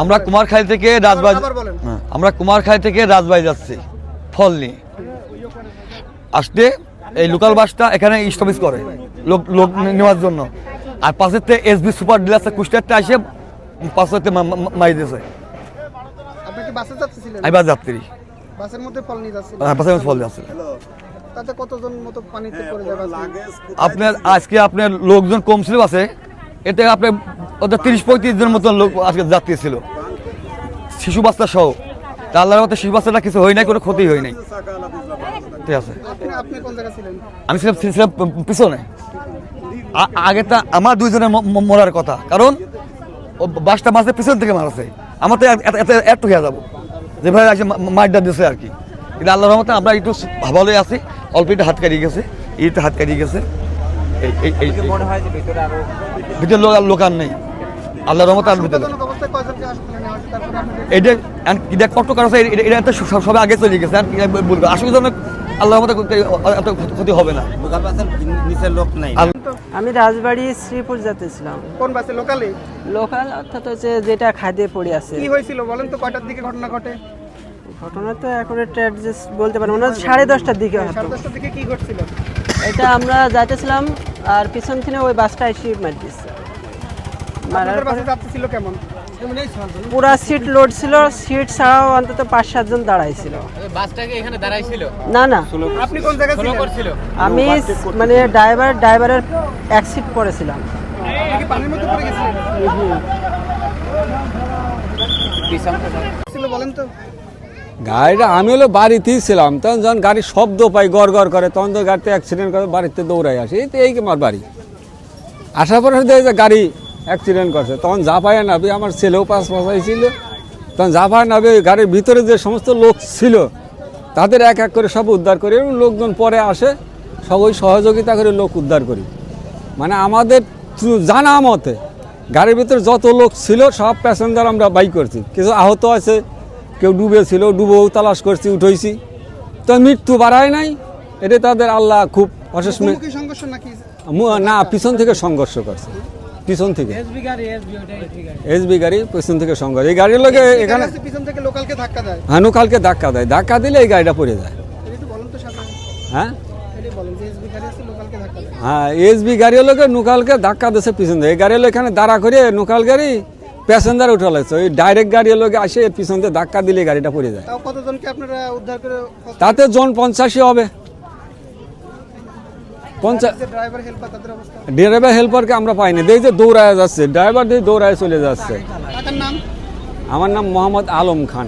আমরা কুমারখালী থেকে রাজবাড়ি আমরা কুমারখালী থেকে রাজবাড়ি যাচ্ছি ফল নিয়ে আসতে এই লোকাল বাসটা এখানে স্টপেজ করে লোক নেওয়ার জন্য আর পাশের থেকে এসবি সুপার ডিলার্স কুষ্টিয়ারটা এসে পাশে মারি দিয়েছে আপনি কি বাসে যাচ্ছিলেন? আমি বাস যাত্রী বাসের মধ্যে ফল নিয়ে যাচ্ছিলেন? বাসের ফল যাচ্ছে তাতে কতজন মতো পানিতে পড়ে যাবে? আপনার আজকে আপনার লোকজন কম ছিল বাসে এতে আপনার ওদের 30-35 জন মতন লোক আজকে যাত্রী ছিল শিশু বাচ্চা সহ তা আল্লাহর মতো শিশু বাচ্চাটা কিছু হয় নাই কোনো ক্ষতি হয় নাই ঠিক আছে আপনি কোন জায়গায় ছিলেন? আমি ছিলাম পিছনে আগে তা আমার দুইজনের মরার কথা কারণ বাসটা মাঝে পিছন থেকে মারছে আমার তো একটু হয়ে যাবো যেভাবে আসে মারটা দিয়েছে আর কি কিন্তু আল্লাহর রহমতে আমরা একটু ভালোই আছি অল্প একটু হাত কাটিয়ে গেছে এইটা হাত কাটিয়ে গেছে ভিতরে লোক আর নেই আল্লাহর রহমতে আর ভিতরে এটা কষ্ট করা এটা সবাই আগে চলে গেছে আর বলবো আসলে আল্লাহর রহমতে এত ক্ষতি হবে না লোক নাই। আমি রাজবাড়ি শ্রীপুর যেতেছিলাম। কোন বাসে? লোকালে? লোকাল অর্থাৎ হচ্ছে যেটা খাদে পড়ে আছে। কি হয়েছিল বলেন তো, কয়টার দিকে ঘটনা ঘটে? ঘটনা তো অ্যাকুরেট অ্যাডজাস্ট বলতে পারবো না, 10:30টার দিকে হতো। 10:30টার দিকে কি ঘটছিল? এটা আমরা যাইতেছিলাম আর পিছন থেকে ওই বাসটা এসে মার দিচ্ছে। আপনাদের বাসে যাত্রী ছিল কেমন? পুরা সিট লোড ছিল, সিট ছাড়াও অন্তত 5-7 জন দাঁড়াইছিল। বাসটাকে এখানে দাঁড়াইছিল? না না, আপনি কোন জায়গায় ছিলেন? আমি মানে ড্রাইভারের এক সিট পড়েছিলাম। আপনি কি পানির মধ্যে পড়ে গেছিলেন? ছিল বলেন তো। গাড়িটা আমি হলো বাড়িতেই ছিলাম, তখন যখন গাড়ির শব্দ পাই গড় গড় করে তখন তো গাড়িতে অ্যাক্সিডেন্ট করে বাড়িতে দৌড়াই আসি এই আমার বাড়ি আসার পরে দেখি যে গাড়ি অ্যাক্সিডেন্ট করছে তখন জাপায় নাবি আমার ছেলেও পাশাই ছিল তখন জাপায় নাবি গাড়ির ভিতরে যে সমস্ত লোক ছিল তাদের এক এক করে সব উদ্ধার করি এবং লোকজন পরে আসে সব ওই সহযোগিতা করে লোক উদ্ধার করি মানে আমাদের জানা মতে গাড়ির ভিতরে যত লোক ছিল সব প্যাসেঞ্জার আমরা বাই করছি কিছু আহত আছে কেউ ডুবেছিল ডুবেও তালাশ করছি উঠেছি তো মৃত্যু বাড়ায় নাই এটা তাদের আল্লাহ খুব অশেষ সংঘর্ষ নাকি? না পিছন থেকে সংঘর্ষ করছে পিছন থেকে এসবি গাড়ি পিছন থেকে সংঘর্ষ এই গাড়ির লোকে এখানে পিছন থেকে লোকালকে ধাক্কা দেয়। হ্যাঁ লোকালকে ধাক্কা দেয় ধাক্কা দিলে এই গাড়িটা পড়ে যায় হ্যাঁ হ্যাঁ এসবি গাড়ি লোকে নোকালকে ধাক্কা দিচ্ছে পিছন থেকে এই গাড়ি হলো এখানে দাঁড়া করে নোকাল গাড়ি প্যাসেঞ্জার উঠে লাগছে ওই ডাইরেক্ট গাড়ি লোকে আসে পিছন থেকে ধাক্কা দিলে গাড়িটা পড়ে যায়। কতজনকে আপনারা উদ্ধার করে? তাতে জন 50 হবে। ড্রাইভার হেল্পারকে আমরা পাইনি দেখি যে দৌড়ায় যাচ্ছে ড্রাইভার দিয়ে দৌড়ায় চলে যাচ্ছে। নাম? আমার নাম মোহাম্মদ আলম খান।